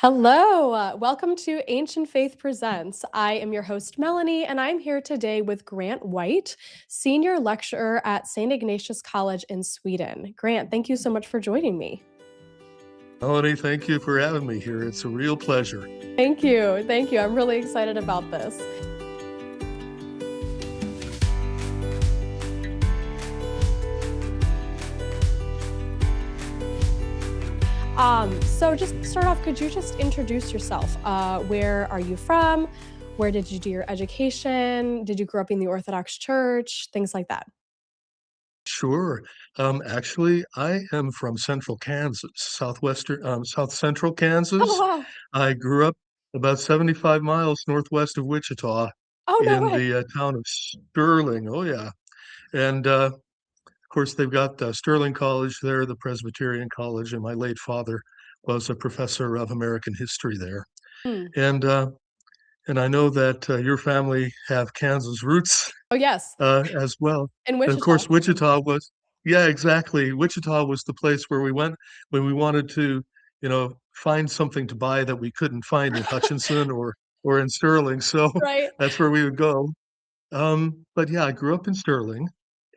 Hello, welcome to Ancient Faith Presents. I am your host, Melanie, and I'm here today with Grant White, Senior Lecturer at Sankt Ignatios College in Sweden. Grant, thank you so much for joining me. Melanie, thank you for having me here. It's a real pleasure. Thank you. Thank you. I'm really excited about this. So just to start off, could you just introduce yourself? Where are you from? Where did you do your education? Did you grow up in the Orthodox Church? Things like that. Sure. Actually, I am from central Kansas, South Central Oh, Kansas. wow. I grew up about 75 miles northwest of Wichita Oh, no in way. the town of Sterling. Oh, yeah. And of course, they've got Sterling College there, the Presbyterian College, and my late father was a professor of American history there. Hmm. And uh, and I know that your family have Kansas roots Oh, yes, as well. in And of Wichita. course, Wichita was, yeah, exactly. Wichita was the place where we went when we wanted to, find something to buy that we couldn't find in Hutchinson or in Sterling. So Right. that's where we would go. But yeah, I grew up in Sterling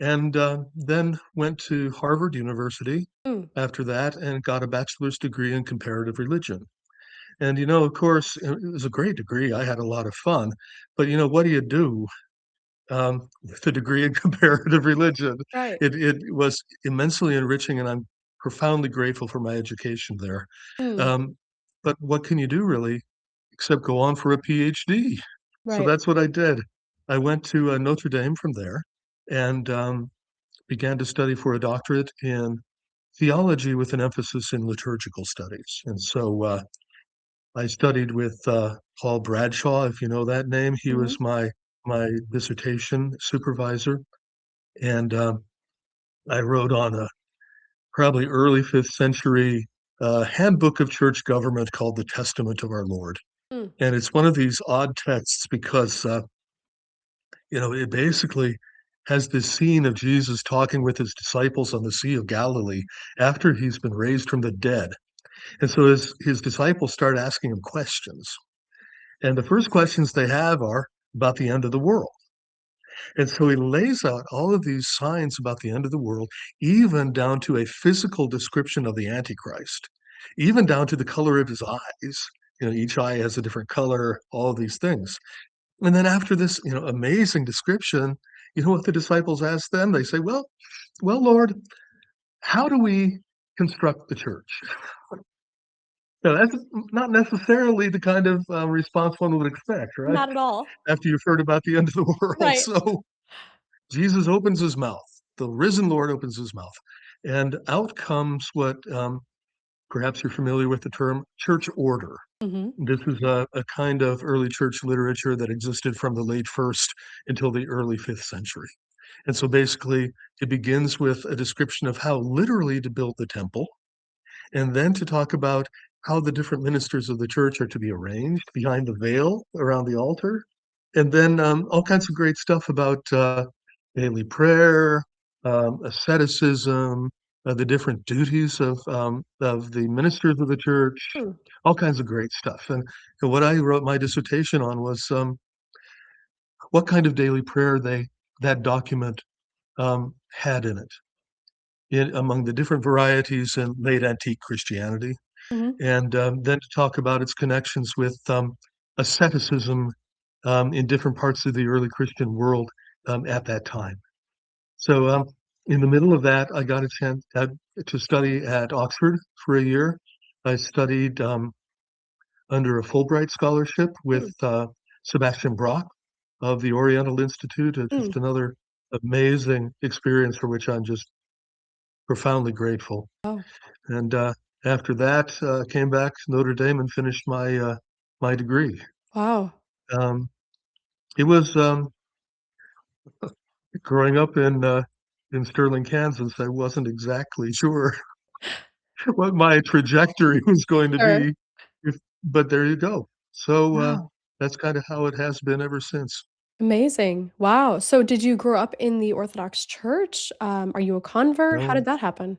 and then went to Harvard University Mm. after that and got a bachelor's degree in comparative religion. And, of course, it was a great degree. I had a lot of fun. But, what do you do with a degree in comparative religion? Right. It was immensely enriching, and I'm profoundly grateful for my education there. Mm. Um, but what can you do really except go on for a PhD? So Right. that's what I did. I went to Notre Dame from there and began to study for a doctorate in theology with an emphasis in liturgical studies. And so I studied with Paul Bradshaw, if you know that name. He Mhm. was my dissertation supervisor, and I wrote on a probably early fifth century handbook of church government called the Testament of Our Lord. Mm. And it's one of these odd texts because it basically has this scene of Jesus talking with his disciples on the Sea of Galilee after he's been raised from the dead. And so his disciples start asking him questions. And the first questions they have are about the end of the world. And so he lays out all of these signs about the end of the world, even down to a physical description of the Antichrist, even down to the color of his eyes. Each eye has a different color, all of these things. And then after this, amazing description, you know what the disciples ask them? They say, well, Lord, how do we construct the church? That's not necessarily the kind of response one would expect, right? Not at all. After you've heard about the end of the world. Right. So Jesus opens his mouth. The risen Lord opens his mouth. And out comes what perhaps you're familiar with the term church order. Mhm. This is a kind of early church literature that existed from the late first until the early fifth century. And so basically, it begins with a description of how literally to build the temple, and then to talk about how the different ministers of the church are to be arranged behind the veil around the altar, and then all kinds of great stuff about daily prayer, asceticism, the different duties of the ministers of the church, Hmm. all kinds of great stuff. And what I wrote my dissertation on was what kind of daily prayer that document had in it, among the different varieties in late antique Christianity, Mhm. and then to talk about its connections with asceticism in different parts of the early Christian world at that time. So in the middle of that, I got a chance to study at Oxford for a year. I studied under a Fulbright scholarship with Mm. Sebastian Brock of the Oriental Institute. Mm. Just another amazing experience for which I'm just profoundly grateful. Oh, And after that, came back to Notre Dame and finished my degree. wow. Um, it was growing up in Sterling, Kansas. I wasn't exactly sure what my trajectory was going to Sure. be, but there you go. So Wow. that's kind of how it has been ever since. Amazing. Wow. So did you grow up in the Orthodox Church? Are you a convert? How No, did that happen?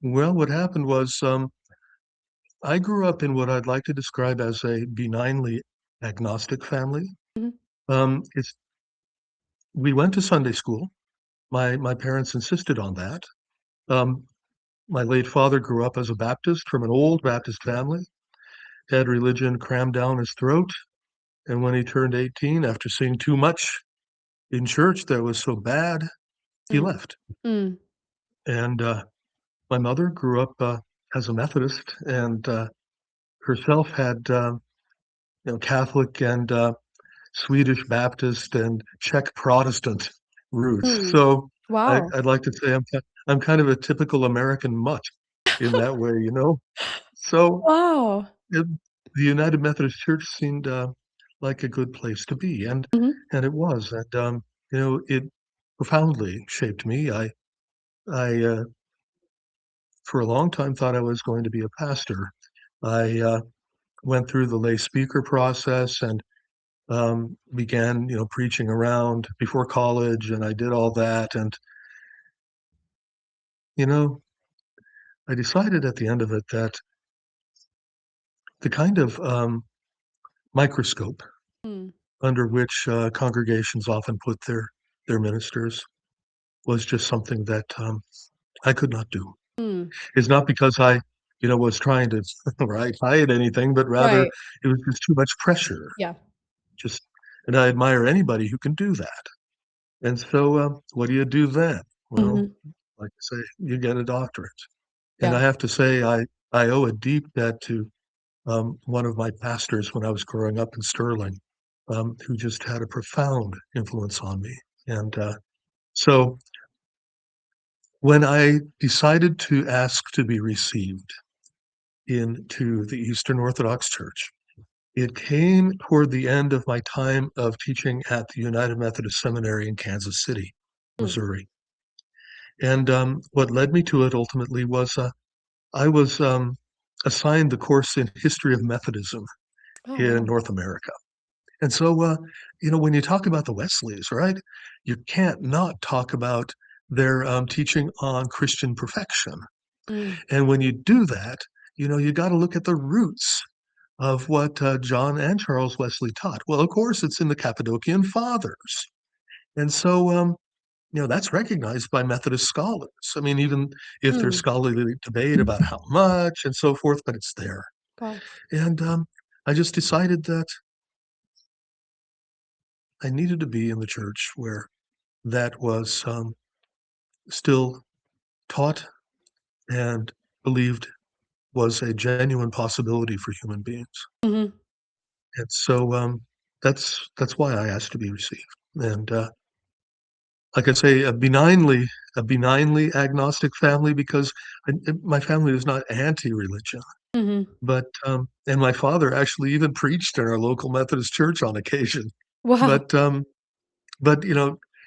well, what happened was I grew up in what I'd like to describe as a benignly agnostic family. Mhm. It's We went to Sunday school. My parents insisted on that. Um, my late father grew up as a Baptist from an old Baptist family, had religion crammed down his throat, and when he turned 18, after seeing too much in church that was so bad, he Mm. left. Mm. And my mother grew up as a Methodist, and herself had Catholic and Swedish Baptist and Czech Protestant roots. Mm. So Wow. I'd like to say I'm kind of a typical American mutt in that way, you know. So Wow. it, the United Methodist Church seemed like a good place to be, Mhm. and it was, and it profoundly shaped me. I for a long time thought I was going to be a pastor. I went through the lay speaker process and began, preaching around before college, and I did all that. And, you know, I decided at the end of it that the kind of microscope Mm. under which congregations often put their ministers was just something that I could not do. Mm. It's not because I, was trying to right hide anything, but rather Right. it was just too much pressure. Yeah. Just, and I admire anybody who can do that. And so, what do you do then? Well, Mhm. like I say, you get a doctorate. And Yeah. I have to say, I owe a deep debt to one of my pastors when I was growing up in Sterling, who just had a profound influence on me. And so when I decided to ask to be received into the Eastern Orthodox Church, it came toward the end of my time of teaching at the United Methodist Seminary in Kansas City, Mm. Missouri. And what led me to it ultimately was I was assigned the course in history of Methodism Oh, in wow. North America. And so, when you talk about the Wesleys, right, you can't not talk about their teaching on Christian perfection. Mm. And when you do that, you got to look at the roots of what John and Charles Wesley taught. Well, of course, it's in the Cappadocian Fathers. And so, that's recognized by Methodist scholars. I mean, even if there's Mm. scholarly debate about how much and so forth, but it's there. Wow. And I just decided that I needed to be in the church where that was still taught and believed was a genuine possibility for human beings. Mhm. And so that's why I asked to be received. And like I say, a benignly agnostic family because my family is not anti-religion. Mhm. But and my father actually even preached in our local Methodist church on occasion. Wow. But but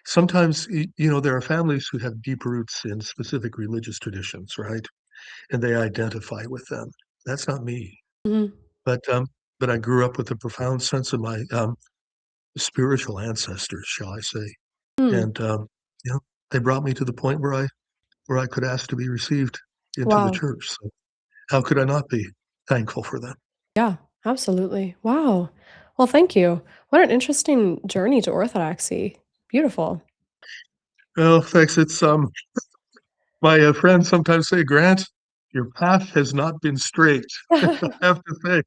sometimes there are families who have deep roots in specific religious traditions, right? And they identify with them. That's not me. Mhm. But but I grew up with a profound sense of my spiritual ancestors, shall I say? Mm. And you know, they brought me to the point where I could ask to be received into the Wow. church. So how could I not be thankful for them? Yeah, absolutely. Wow. Well, thank you. What an interesting journey to Orthodoxy. Beautiful. Well, thanks. It's my friends sometimes say, Grant, your path has not been straight. I have to say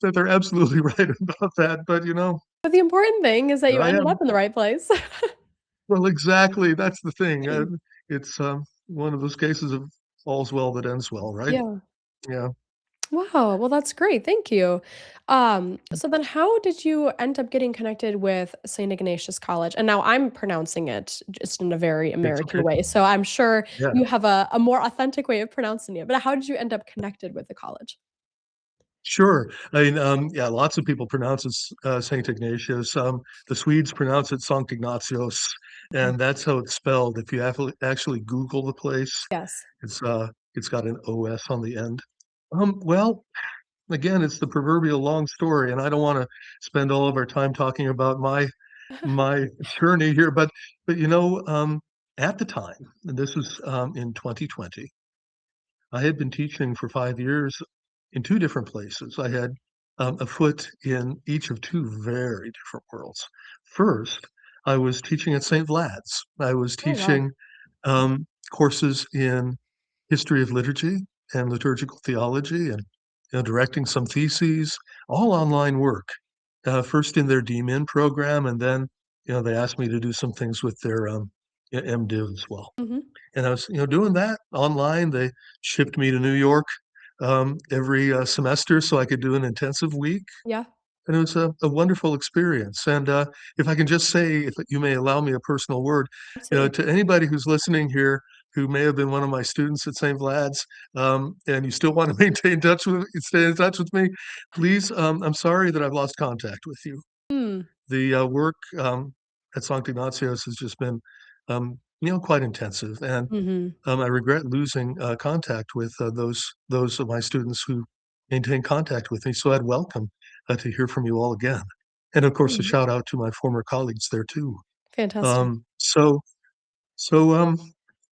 that they're absolutely right about that. But But the important thing is that here you I ended am. up in the right place. Well, exactly. That's the thing. It's one of those cases of all's well that ends well, right? Yeah. Yeah. Wow. Well, that's great. Thank you. So then how did you end up getting connected with St. Ignatius College? And now I'm pronouncing it just in a very It's American okay. way. So I'm sure Yeah. you have a more authentic way of pronouncing it. But how did you end up connected with the college? Sure. I mean, yeah, lots of people pronounce it Saint Ignatius. The Swedes pronounce it Sankt Ignatios, Okay. and that's how it's spelled. If you actually Google the place, Yes. it's got an OS on the end. Well, again, it's the proverbial long story, and I don't want to spend all of our time talking about my journey here, but at the time, and this was in 2020, I had been teaching for 5 years in two different places. I had a foot in each of two very different worlds. First, I was teaching at St. Vlad's. I was Oh, wow. teaching courses in history of liturgy and liturgical theology, and directing some theses, all online work. First in their DMin program, and then they asked me to do some things with their MDiv as well. Mhm. And I was doing that online. They shipped me to New York every semester so I could do an intensive week, Yeah, and it was a wonderful experience. And if I can just say, if you may allow me a personal word, absolutely. to anybody who's listening here who may have been one of my students at St. Vlad's, and you still want to stay in touch with me, please. I'm sorry that I've lost contact with you. Mm. The work at Sankt Ignatios has just been, quite intensive, and Mhm. I regret losing contact with those of my students who maintain contact with me. So I'd welcome to hear from you all again, and of course a Mhm. shout out to my former colleagues there too. Fantastic. So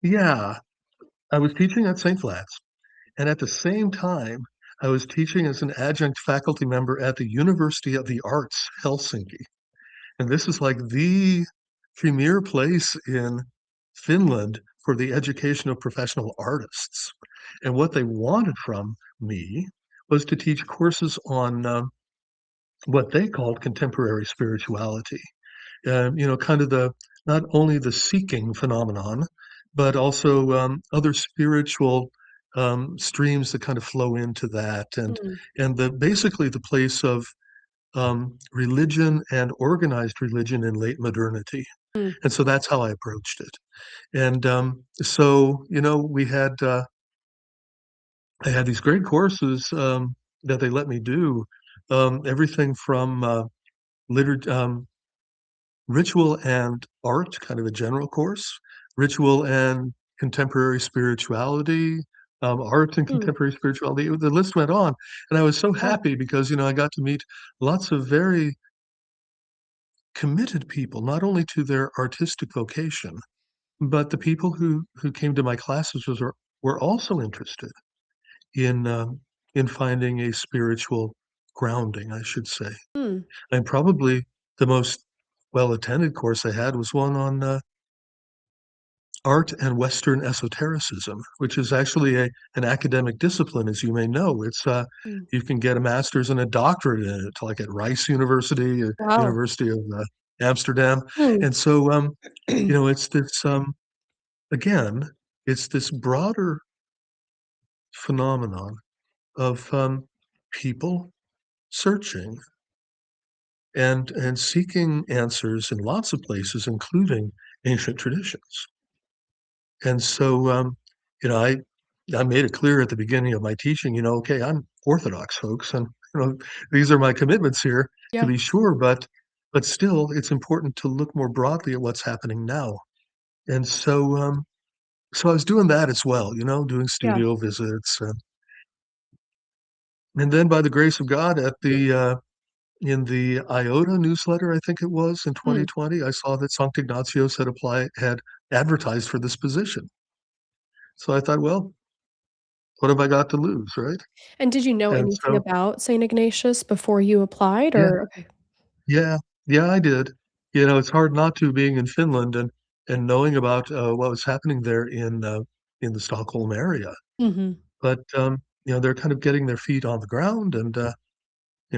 yeah, I was teaching at St. Vlad's, and at the same time I was teaching as an adjunct faculty member at the University of the Arts, Helsinki. And this is like the premier place in Finland for the education of professional artists. And what they wanted from me was to teach courses on what they called contemporary spirituality. Kind of the not only the seeking phenomenon, but also other spiritual streams that kind of flow into that, Mm. and the basically the place of religion and organized religion in late modernity. Mm. And so that's how I approached it. And so, I had these great courses that they let me do, everything from ritual and art, kind of a general course, ritual and contemporary spirituality, art and Mm. contemporary spirituality. The list went on. And I was so Wow. happy because, I got to meet lots of very committed people, not only to their artistic vocation, but the people who came to my classes were also interested in finding a spiritual grounding, I should say. Mm. And probably the most well attended course I had was one on art and Western esotericism, which is actually an academic discipline, as you may know. It's Mm. you can get a master's and a doctorate in it, like at Rice University, Wow. University of Amsterdam. Mm. And so, it's this again, it's this broader phenomenon of people searching and seeking answers in lots of places, including ancient traditions. And so, I made it clear at the beginning of my teaching, okay, I'm Orthodox, folks, and these are my commitments here, to Yeah. be sure, but still, it's important to look more broadly at what's happening now. And so I was doing that as well, doing Yeah. studio visits, and then by the grace of God, at the in the IOTA newsletter, I think it was in Mm. 2020, I saw that Sankt Ignatios had advertised for this position. So I thought, well, what have I got to lose, right? And did you know And anything so, about Saint Ignatius before you applied, yeah, or okay. yeah, yeah, I did. It's hard not to, being in Finland and knowing about what was happening there in the Stockholm area. Mhm. But they're kind of getting their feet on the ground, and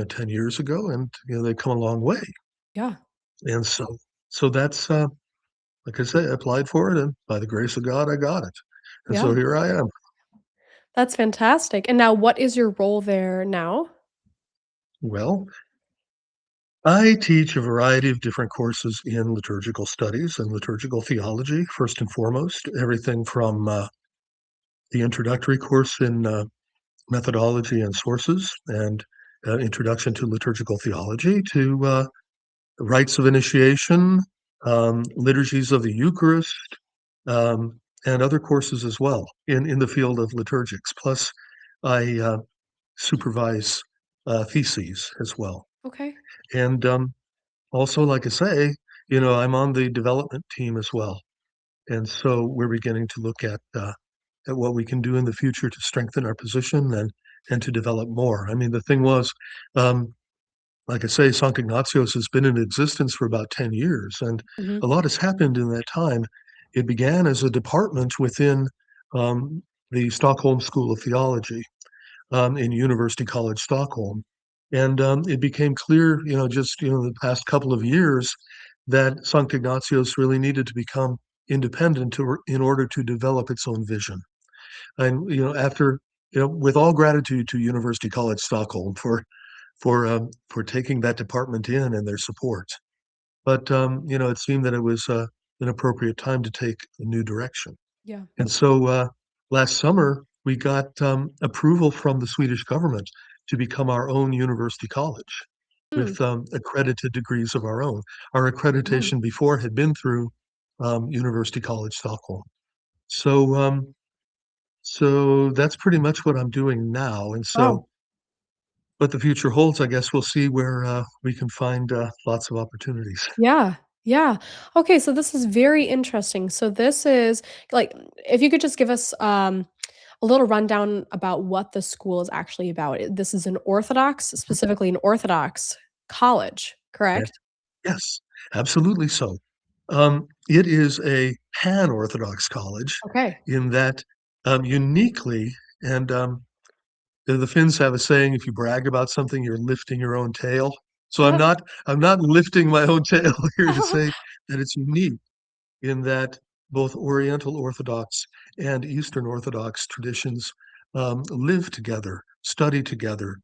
10 years ago, and they've come a long way. Yeah. And so that's like I say, I applied for it, and by the grace of God, I got it. And Yeah. so here I am. That's fantastic. And now what is your role there now? Well, I teach a variety of different courses in liturgical studies and liturgical theology, first and foremost, everything from the introductory course in methodology and sources and introduction to liturgical theology to rites of initiation, liturgies of the Eucharist, and other courses as well in the field of liturgics. Plus, I supervise theses as well. Okay. And also, like I say, I'm on the development team as well. And so we're beginning to look at at what we can do in the future to strengthen our position and to develop more. I mean, the thing was, um, like I say, Sankt Ignatios has been in existence for about 10 years, and Mhm. a lot has happened in that time. It began as a department within um, the Stockholm School of Theology in University College, Stockholm. And it became clear, just, the past couple of years that Sankt Ignatios really needed to become independent in order to develop its own vision. And, with all gratitude to University College Stockholm for taking that department in and their support. But it seemed that it was an appropriate time to take a new direction. Yeah. And so last summer, we got approval from the Swedish government to become our own university college Mm. with accredited degrees of our own. Our Wow. accreditation before had been through University College Stockholm. So, so that's pretty much what I'm doing now. And so Wow. what the future holds, I guess we'll see where we can find lots of opportunities. Yeah. Yeah. Okay, so this is very interesting. So this is like if you could just give us a little rundown about what the school is actually about. This is an Orthodox, specifically an Orthodox college, Yeah. correct? Yes, absolutely so. It is a pan-Orthodox college Okay. in that uniquely, and the Finns have a saying, if you brag about something, you're lifting your own tail. So I'm not lifting my own tail here to say that it's unique in that both Oriental Orthodox and Eastern Orthodox traditions live together, study together,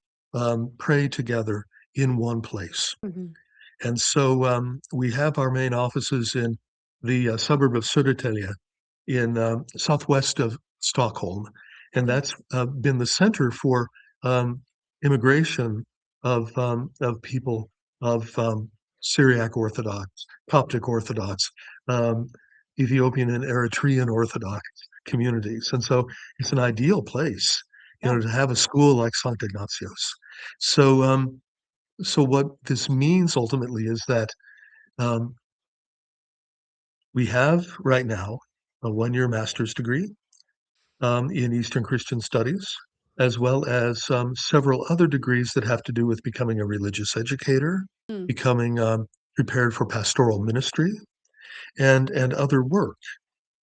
pray together in one place. Mhm. And so we have our main offices in the suburb of Södertälje in southwest of Stockholm. And Okay. that's been the center for um, immigration of people of Syriac Orthodox, Coptic Orthodox, um, Ethiopian and Eritrean Orthodox communities. And so it's an ideal place, Yeah. to have a school like Sankt Ignatios. So, so what this means ultimately is that um, we have right now a one-year master's degree in Eastern Christian Studies, as well as several other degrees that have to do with becoming a religious educator, Mm. becoming prepared for pastoral ministry, and other work.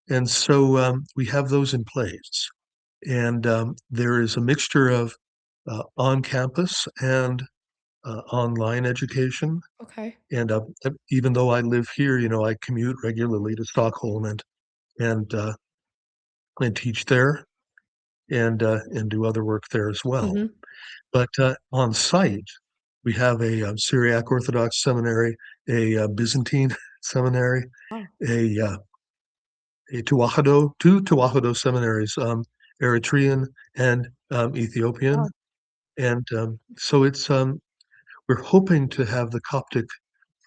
And so we have those in place. And there is a mixture of on-campus and online education. Okay. And even though I live here, I commute regularly to Stockholm and uh, and teach there and do other work there as well. Mhm. But on site, we have a Syriac Orthodox seminary, a Byzantine seminary, Wow. a uh, a Tewahedo, two Tewahedo seminaries, Eritrean and Ethiopian, Wow. and so it's we're hoping to have the Coptic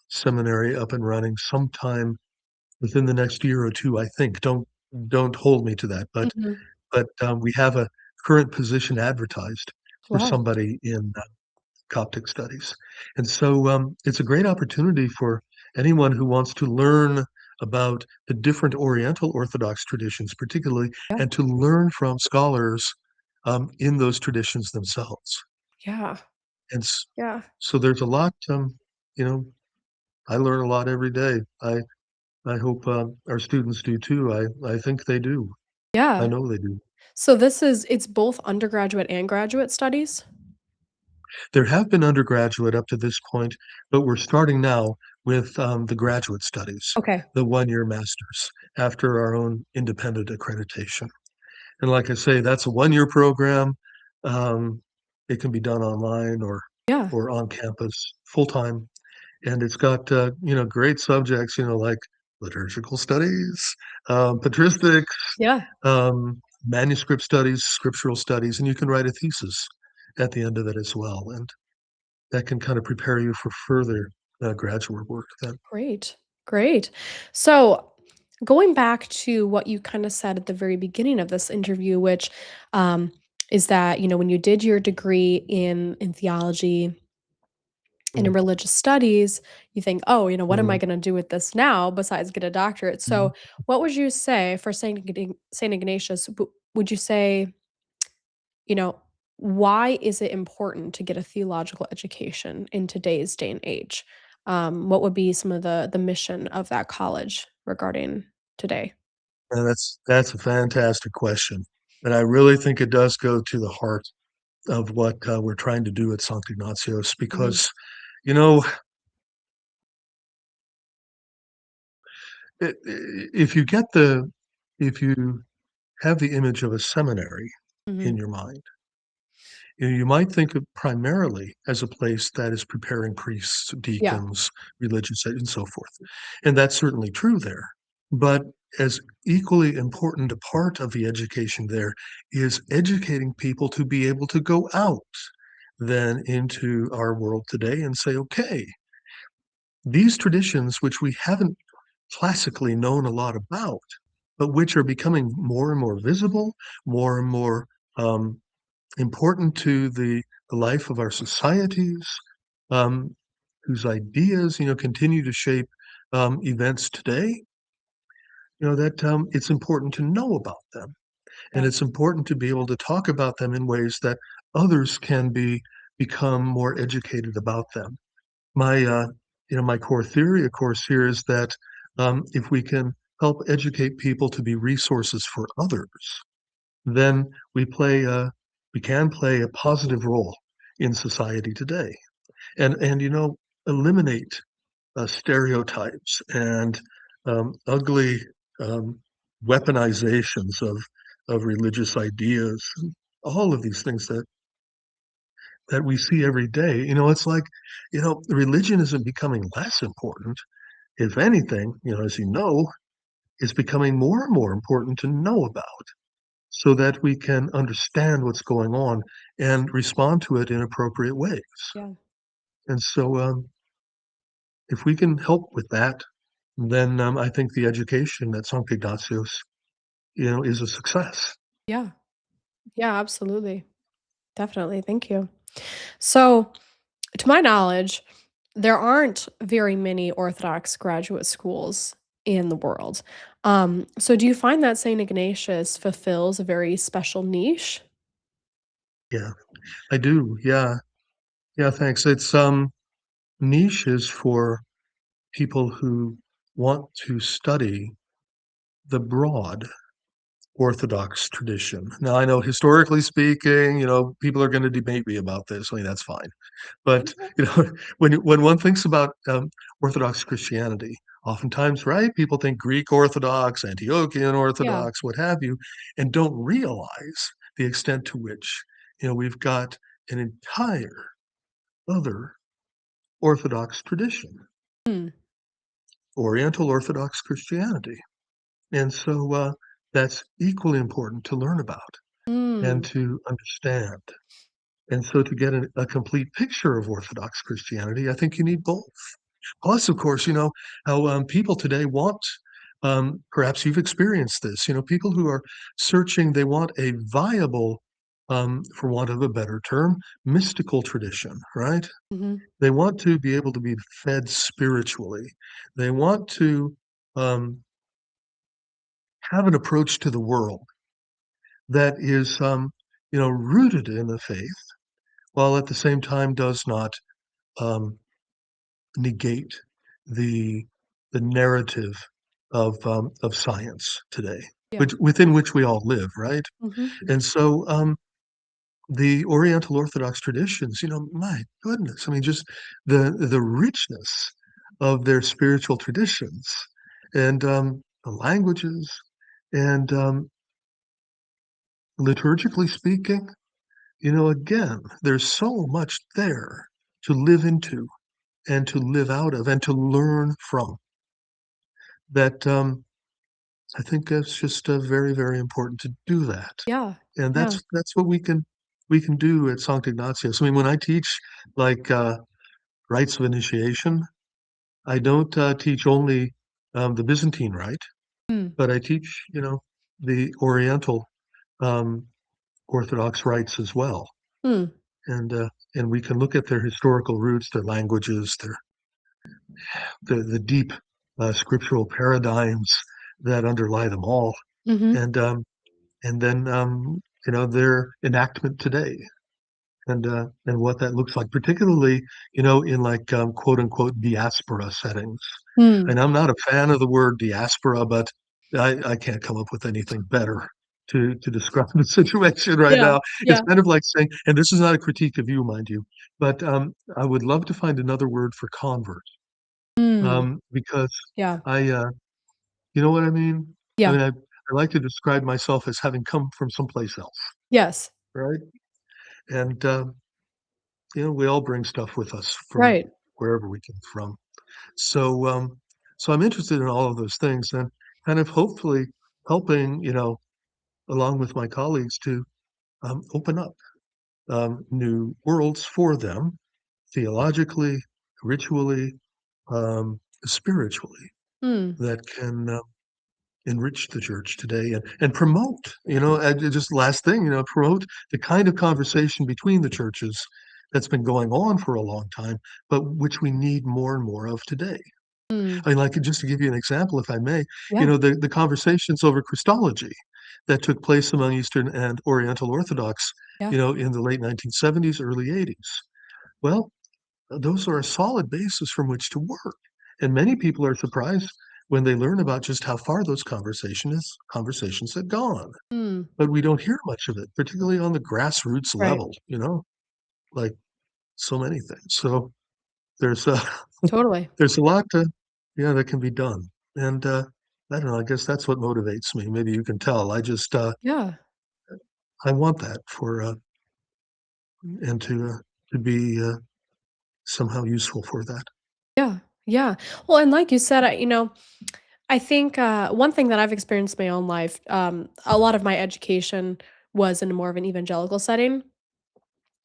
seminary up and running sometime within the next year or two, I think. Don't hold me to that, Mhm. but we have a current position advertised for Wow. somebody in Coptic studies. And so it's a great opportunity for anyone who wants to learn about the different Oriental Orthodox traditions, particularly, Yeah. and to learn from scholars in those traditions themselves. Yeah. And Yeah. so there's a lot, you know, I learn a lot every day. I hope our students do too. I think they do. I Yeah. know they do. So it's both undergraduate and graduate studies? There have been undergraduate up to this point, but we're starting now with the graduate studies, Okay. the one-year masters, after our own independent accreditation. And like I say, that's a one-year program. Um, it can be done online Yeah. or on campus full time, and it's got great subjects, like liturgical studies, patristics, Yeah. manuscript studies, scriptural studies, and you can write a thesis at the end of it as well. And that can kind of prepare you for further graduate work then. Great. Great. So, going back to what you kind of said at the very beginning of this interview, which um, is that, when you did your degree in theology, And in Mm, religious studies, you think, "Oh, what am I mm, gonna do with this now besides get a doctorate?" mm. So, what would you say for Saint Ignatius, would you say, you know, why is it important to get a theological education in today's day and age? What would be some of the mission of that college regarding today? And that's a fantastic question, and I really think it does go to the heart of what, we're trying to do at Sankt Ignatios Mhm. because, you know, if you get the if you have the image of a seminary in Mhm. your mind, you might think of primarily as a place that is preparing priests, Yeah. deacons, religious and so forth, and that's certainly true there. But as equally important a part of the education there is educating people to be able to go out then into our world today and say, "Okay, these traditions which we haven't classically known a lot about, but which are becoming more and more visible, more and more um, important to the life of our societies, um, whose ideas, continue to shape events today. That it's important to know about them, and Yeah. it's important to be able to talk about them in ways that others can become more educated about them. My core theory, of course, here is that if we can help educate people to be resources for others, then we can play a positive role in society today, and eliminate stereotypes and ugly um, weaponizations of religious ideas, and all of these things that we see every day. It's like, religion isn't becoming less important. If anything, as it's becoming more and more important to know about so that we can understand what's going on and respond to it in appropriate ways. Yeah. And so, if we can help with that, then I think the education at Sankt Ignatius, is a success. Yeah. Yeah, absolutely. Definitely. Thank you. So, to my knowledge, there aren't very many Orthodox graduate schools in the world. So do you find that St. Ignatius fulfills a very special niche? Yeah, I do. Yeah, yeah. Thanks. It's niches for people who want to study the broad Orthodox tradition. Now, I know historically speaking, people are going to debate me about this. I mean, that's fine. But, when one thinks about Orthodox Christianity, oftentimes, right, people think Greek Orthodox, Antiochian Yeah. Orthodox, what have you, and don't realize the extent to which, we've got an entire other Orthodox tradition, Mm. Oriental Orthodox Christianity. And so that's equally important to learn about and Mm. to understand. And so to get a complete picture of Orthodox Christianity, I think you need both. Plus, of course, how people today want, perhaps you've experienced this, people who are searching, they want a viable, for want of a better term, mystical tradition, right? Mhm. They want to be able to be fed spiritually. They want to um, have an approach to the world that is, rooted in the faith, while at the same time does not um, negate the the narrative of science today, Yeah. which within which we all live, right? Mhm. And so the Oriental Orthodox traditions, my goodness, I mean, just the richness of their spiritual traditions and the languages and liturgically speaking, again, there's so much there to live into and to live out of and to learn from that I think it's just very, very important to do that. Yeah. And Yeah. that's what we can do at Sankt Ignatius. I mean, when I teach like rites of initiation, I don't teach only the Byzantine rite, Mm. but I teach, the Oriental um, Orthodox rites as well. Mm. and we can look at their historical roots, their languages, the deep scriptural paradigms that underlie them all, Mhm. and then their enactment today, and what that looks like, particularly in like quote unquote diaspora settings. Mm. And I'm not a fan of the word diaspora, but I can't come up with anything better to describe the situation right Yeah, now. It's yeah. kind of like saying, and this is not a critique of you, mind you, but I would love to find another word for convert, Mm. because Yeah, I, you know what I mean? I yeah. mean, I like to describe myself as having come from someplace else, Yes. right? And we all bring stuff with us from Right. wherever we came from. So, so I'm interested in all of those things, and kind of hopefully helping, along with my colleagues, to open up new worlds for them, theologically, ritually, spiritually, Mm. that can enrich the church today, and promote, and just last thing, promote the kind of conversation between the churches that's been going on for a long time, but which we need more and more of today. Mm. I mean, like, just to give you an example, if I may, Yeah, the conversations over Christology that took place among Eastern and Oriental Orthodox, yeah. in the late 1970s, early 80s. Well, those are a solid basis from which to work. And many people are surprised when they learn about just how far those conversations have gone. Mm. But we don't hear much of it, particularly on the grassroots Right. level, like so many things. So there's a Totally. there's a lot that can be done. And I don't know, I guess that's what motivates me. Maybe you can tell. Yeah. I want that for and to be somehow useful for that. Yeah. Yeah. Well, and like you said, I think, one thing that I've experienced in my own life, a lot of my education was in more of an evangelical setting.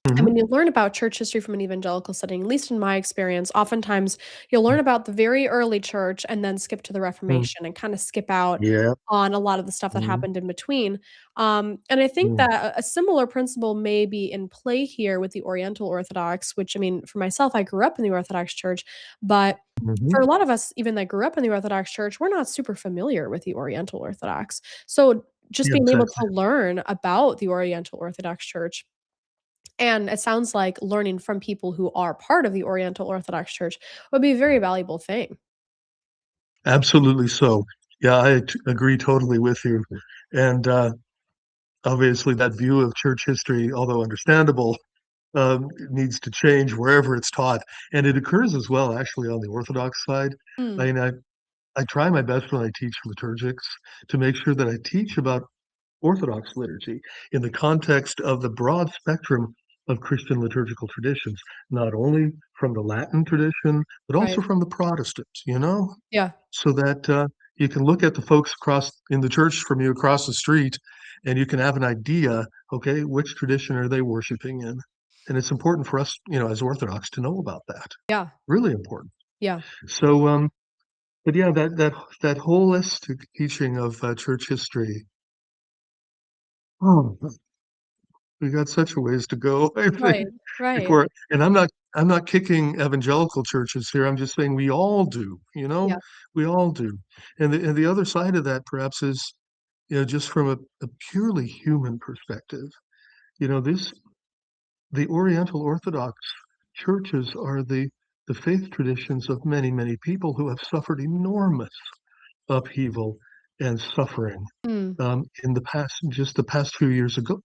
And Hmm. when you learn about church history from an evangelical setting, at least in my experience, oftentimes you'll learn about the very early church and then skip to the Mm. Reformation and kind of skip out Yeah. on a lot of the stuff that Mm. happened in between. And I think Mm. that a similar principle may be in play here with the Oriental Orthodox, which I mean, for myself, I grew up in the Orthodox Church, but Hmm. for a lot of us, even that grew up in the Orthodox Church, we're not super familiar with the Oriental Orthodox. So just Yeah, being able exactly. to learn about the Oriental Orthodox Church, and it sounds like learning from people who are part of the Oriental Orthodox Church would be a very valuable thing. Absolutely so. Yeah, agree totally with you. And obviously, that view of church history, although understandable, needs to change wherever it's taught. And it occurs as well, actually, on the Orthodox side. I Mm, mean, I try my best when I teach liturgics to make sure that I teach about Orthodox liturgy in the context of the broad spectrum of Christian liturgical traditions, not only from the Latin tradition, but also right. from the Protestants, Yeah. so that you can look at the folks across in the church from you across the street, and you can have an idea, okay, which tradition are they worshiping in? And it's important for us, as Orthodox to know about that. Yeah. Really important. Yeah. So, but yeah, that holistic teaching of church history. Oh, we got such a ways to go, I think, Right. Right. before. And I'm not kicking evangelical churches here. I'm just saying we all do, Yeah. we all do. And the other side of that perhaps is, just from a purely human perspective, this the Oriental Orthodox churches are the faith traditions of many, many people who have suffered enormous upheaval and suffering Mm, in just the past few years ago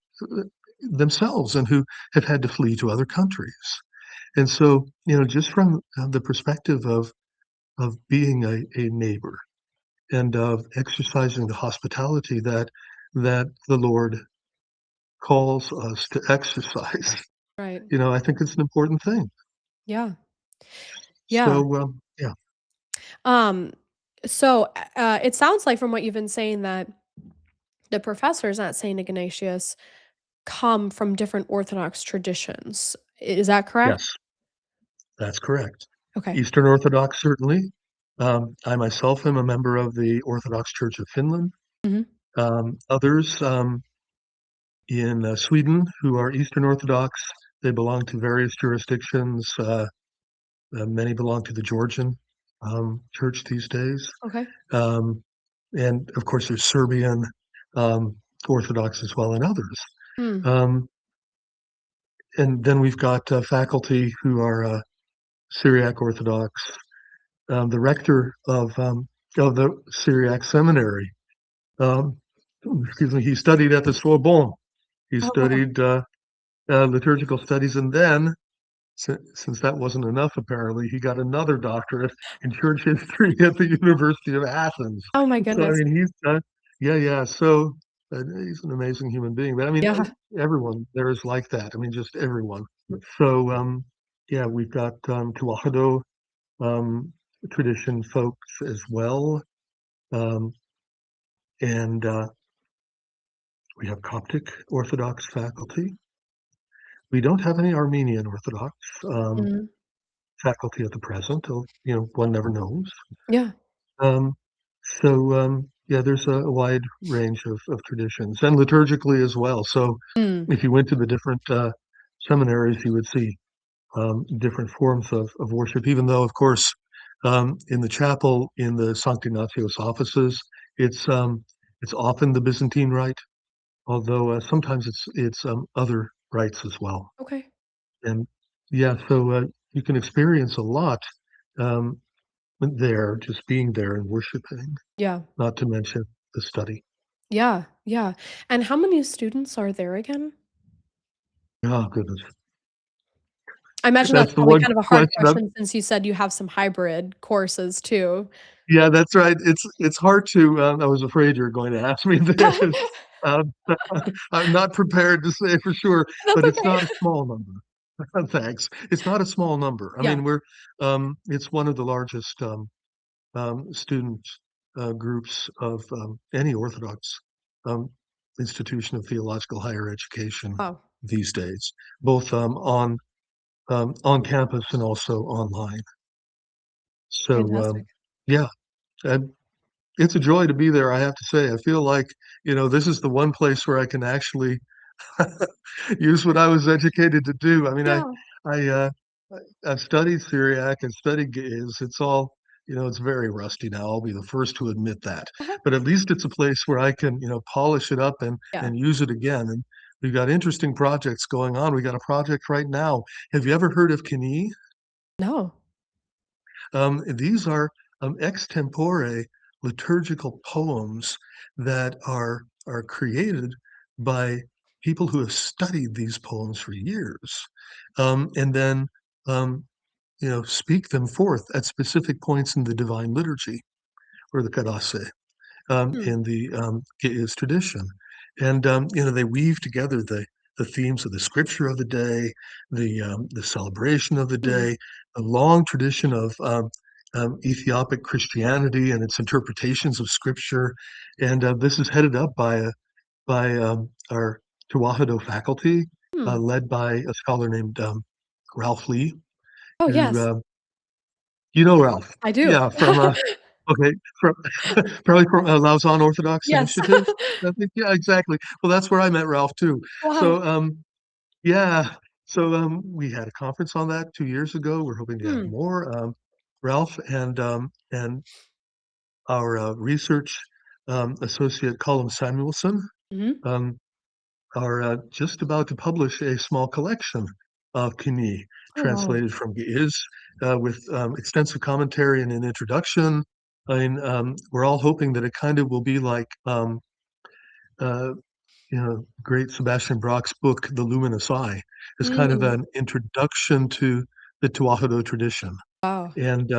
themselves, and who have had to flee to other countries. And so, just from the perspective of being a neighbor and of exercising the hospitality that the Lord calls us to exercise, right. I think it's an important thing. Yeah. Yeah. So, yeah, Um, it sounds like from what you've been saying that the professors at St. Ignatius come from different Orthodox traditions. Is that correct? yes, that's correct. Okay. Eastern Orthodox, certainly. I myself am a member of the Orthodox Church of Finland. Mhm. Others in Sweden who are Eastern Orthodox, They belong to various jurisdictions. Many belong to the Georgian church these days. Okay. Um, and of course, there's Serbian um, Orthodox as well, and others. Hmm. Um, and then we've got faculty who are Syriac Orthodox. The rector of the Syriac seminary, um, excuse me, he studied at the Sorbonne. He Oh, wow. studied liturgical studies, and then, since that wasn't enough, apparently, he got another doctorate in church history at the University of Athens. Oh my So, I goodness. mean, yeah, yeah. So, he's an amazing human being. But I mean, Yeah. everyone there is like that. I mean, just everyone. So, yeah, we've got Tewahedo um, tradition folks as well. Um, and we have Coptic Orthodox faculty. We don't have any Armenian Orthodox um, Mhm. faculty at the present, though, one never knows. Yeah. Um, yeah, there's a wide range of traditions and liturgically as well. So Mm. if you went to the different seminaries, you would see different forms of worship, even though, of course, in the chapel, in the Sankt Ignatios offices, it's often the Byzantine rite, although sometimes it's other rites as well. Okay. And yeah, so you can experience a lot um, there, just being there and worshiping, Yeah. not to mention the study. Yeah. Yeah. And how many students are there again? Oh, goodness. I imagine that's That's the probably one kind of a hard question. question since you said you have some hybrid courses too. Yeah, that's right. It's hard to. I was afraid you were going to ask me this. Um, I'm not prepared to say for sure, That's but it's okay. not a small number. Thanks. It's not a small number. I Yeah. mean, it's one of the largest student groups of any Orthodox um, institution of theological higher education Wow. these days, both on campus and also online. So Fantastic. yeah, and it's a joy to be there. I have to say, I feel like this is the one place where I can actually use what I was educated to do. I mean, Yeah. I I've studied Syriac and studied Ge'ez. It's all, it's very rusty now. I'll be the first to admit that. Uh-huh. But at least it's a place where I can, polish it up and Yeah. and use it again. And we've got interesting projects going on. We got a project right now. Have you ever heard of Kini? No. These are extempore liturgical poems that are created by people who have studied these poems for years, and then um, speak them forth at specific points in the divine liturgy or the karase Hmm. in the Ge'ez tradition. And they weave together the themes of the scripture of the day, the celebration of the Hmm. day, a long tradition of Ethiopic Christianity and its interpretations of scripture. And this is headed up by our Tewahedo faculty, Hmm. led by a scholar named Ralph Lee, Oh, who yes. you know Ralph, I do. yeah, from okay, from probably from Lausanne Orthodox Yes. Initiative. I think, yeah, exactly. Well, that's where I met Ralph too. Wow. So, yeah, so we had a conference on that 2 years ago. We're hoping to have Hmm. more. Ralph and our research associate Colin Samuelson Mhm. um, are just about to publish a small collection of Kini, Oh, wow. translated from Ge'ez, with extensive commentary and an introduction. I mean, we're all hoping that it kind of will be like, uh, great Sebastian Bach's book, The Luminous Eye, is kind of Mm. an introduction to the Tewahedo tradition. Wow. And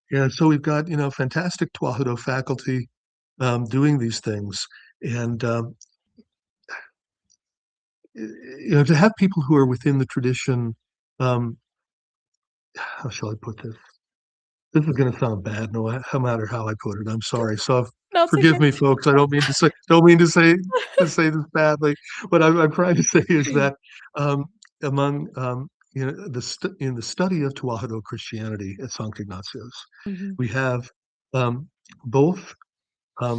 yeah, so we've got, fantastic Tewahedo faculty doing these things. And to have people who are within the tradition, um, how shall I put this? This is going to sound bad, no matter how I put it. I'm sorry. So No, it's forgive okay. me, folks. I don't mean to say this badly. What I'm trying to say is that um, among in the study of Tewahedo Christianity at Sankt Ignatios, Mhm. we have um, both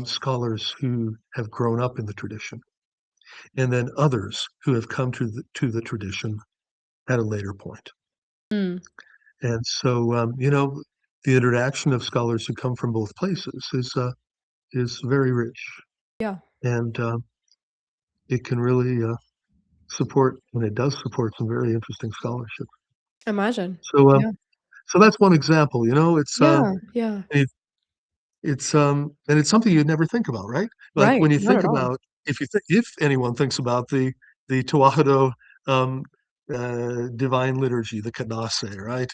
scholars who have grown up in the tradition, and then others who have come to the tradition at a later point. Mm, And so, the interaction of scholars who come from both places is very rich, yeah, and it can really support, and it does support some very interesting scholarship. imagine. So, Yeah. so that's one example. It's Yeah, yeah. it, and it's something you'd never think about, right? Like Right, when you not think at all. about if anyone thinks about the Tewahedo um, divine liturgy, the Canase, right?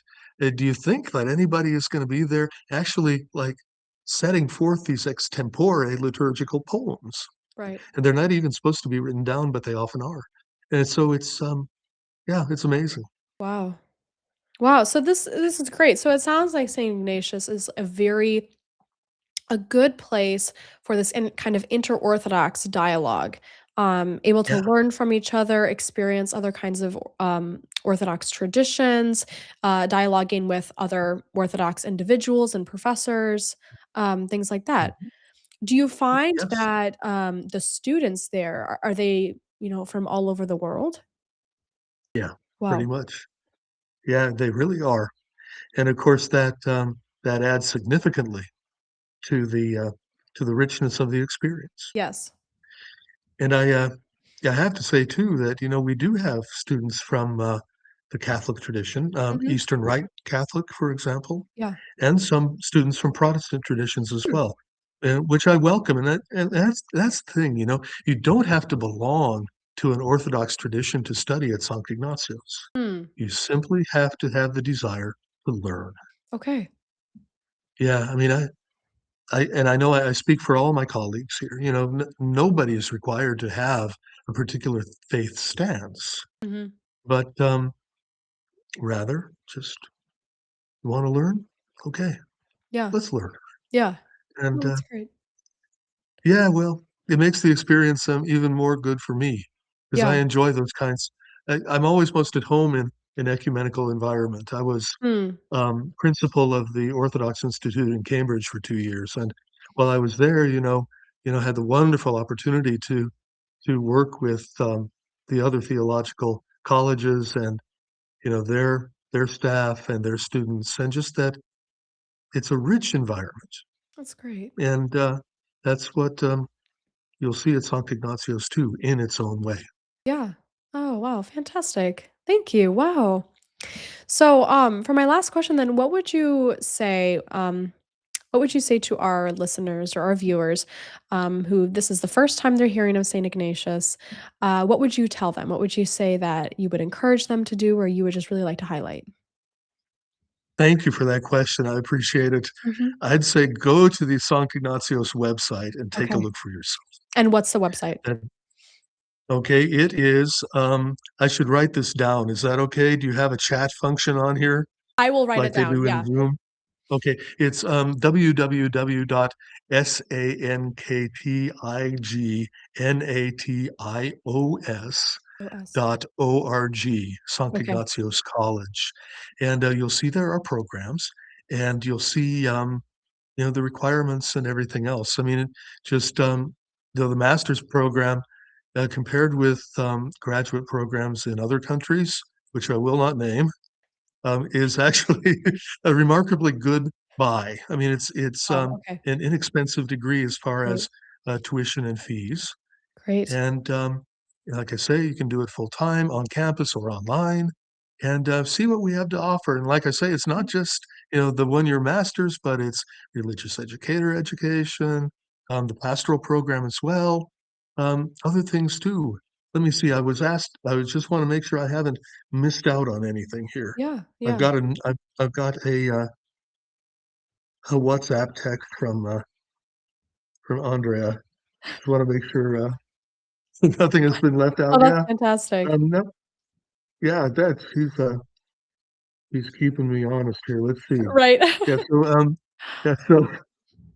Do you think that anybody is going to be there actually like setting forth these extempore liturgical poems? Right. And they're not even supposed to be written down, but they often are. And so it's yeah, it's amazing. Wow. Wow, so this is great. So it sounds like St. Ignatius is a good place for this kind of inter-Orthodox dialogue, able to Yeah. learn from each other, experience other kinds of Orthodox traditions, dialoguing with other Orthodox individuals and professors, things like that. Mhm. Do you find Yes. that the students there are they from all over the world? Yeah, pretty Wow. much. Yeah, they really are. And of course, that adds significantly to the richness of the experience. Yes. And I have to say too that we do have students from the Catholic tradition, Hmm. Eastern Rite Catholic, for example, Yeah. and some students from Protestant traditions as Hmm. well, which I welcome. And that's the thing, you don't have to belong to an Orthodox tradition to study at Sankt Ignatios. Hmm. You simply have to have the desire to learn. Okay. Yeah, I mean, I know I speak for all my colleagues here. Nobody is required to have a particular faith stance, Hmm. but rather just want to learn. Okay, Yeah. let's learn. Yeah. And Oh, that's great. yeah, well, it makes the experience even more good for me because I Yeah. enjoy those kinds. I'm always most at home in an ecumenical environment. I was Hmm. principal of the Orthodox Institute in Cambridge for 2 years, and while I was there, had the wonderful opportunity to work with the other theological colleges and their staff and their students, and just that it's a rich environment, That's great. and that's what you'll see at Sankt Ignatius too, in its own way. Yeah. Oh, wow, fantastic. Thank you. Wow. So, for my last question then, what would you say to our listeners or our viewers, who this is the first time they're hearing of St. Ignatius? What would you tell them? What would you say that you would encourage them to do or you would just really like to highlight? Thank you for that question. I appreciate it. Mhm. I'd say go to the Sankt Ignatius website and take a Okay. look for yourself. And what's the website? And okay, it is. I should write this down. Is that okay? Do you have a chat function on here I will write like it they down. do in Yeah. Zoom? Okay, it's www.sanktIgnatios OS. .org, Sankt Okay. Ignatios College, and you'll see there are programs, and you'll see the requirements and everything else. I mean, just the master's program compared with graduate programs in other countries, which I will not name, is actually a remarkably good buy. I mean, it's Wow, okay. an inexpensive degree as far Great. as tuition and fees. Great. And like I say, you can do it full time on campus or online and see what we have to offer. And like I say, it's not just, the 1 year master's, but it's religious educator education, the pastoral program as well, other things too. Let me see. I was just want to make sure I haven't missed out on anything here. Yeah, I've yeah. got I've got a WhatsApp text from Andrea. Just want to make sure nothing has been left out. Oh, that's Yeah. fantastic. No, yeah, that's he's keeping me honest here. Let's see. Right. Yeah, yeah, so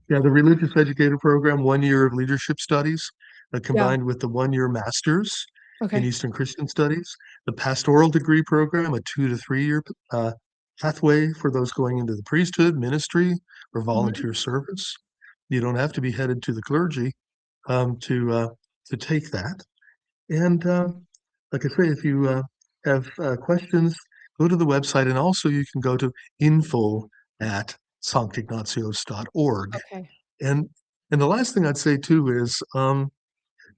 yeah, the religious educator program, 1 year of leadership studies, Yeah. combined with the 1 year master's in Okay. Eastern Christian Studies, the pastoral degree program, a 2 to 3 year pathway for those going into the priesthood, ministry, or Mhm. volunteer service. You don't have to be headed to the clergy to take that. And like I say, if you have questions, go to the website, and also you can go to info@sanctignatios.org. Okay. And the last thing I'd say too is,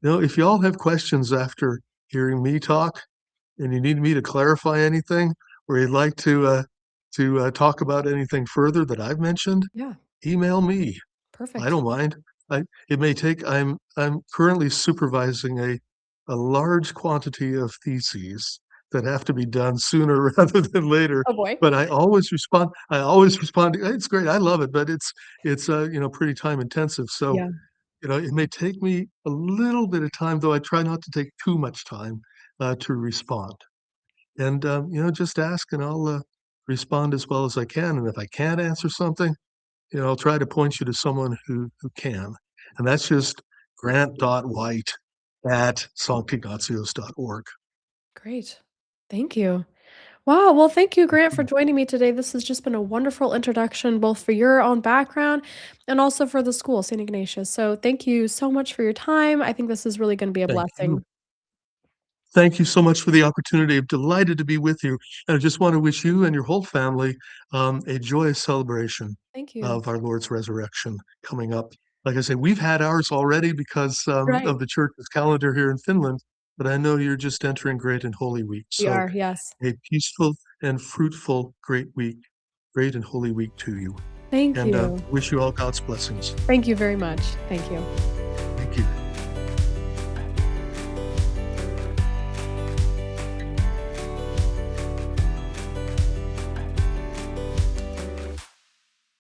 if you all have questions after hearing me talk, and you need me to clarify anything, or you'd like to talk about anything further that I've mentioned, Yeah. email me. I Perfect. don't mind. It may take. I'm currently supervising a large quantity of theses that have to be done sooner rather than later. Oh boy. But I always respond. I always respond. It's great. I love it, but it's pretty time intensive. So Yeah. it may take me a little bit of time, though I try not to take too much time to respond. And just ask, and I'll respond as well as I can. And if I can't answer something, I'll try to point you to someone who can. And that's just grant.white@sanctignatios.org. Great. Thank you. Wow. Well, thank you, Grant, for joining me today. This has just been a wonderful introduction, both for your own background and also for the school, St. Ignatius. So thank you so much for your time. I think this is really going to be a Thank you. blessing. Thank you so much for the opportunity. I'm delighted to be with you. And I just want to wish you and your whole family a joyous celebration Thank you. of our Lord's resurrection coming up. Like I say, we've had ours already because Right. of the church's calendar here in Finland, but I know you're just entering Great and Holy Week. We So are. Yes. a peaceful and fruitful great week, great and holy week to you. Thank And you. wish you all God's blessings. Thank you very much. Thank you.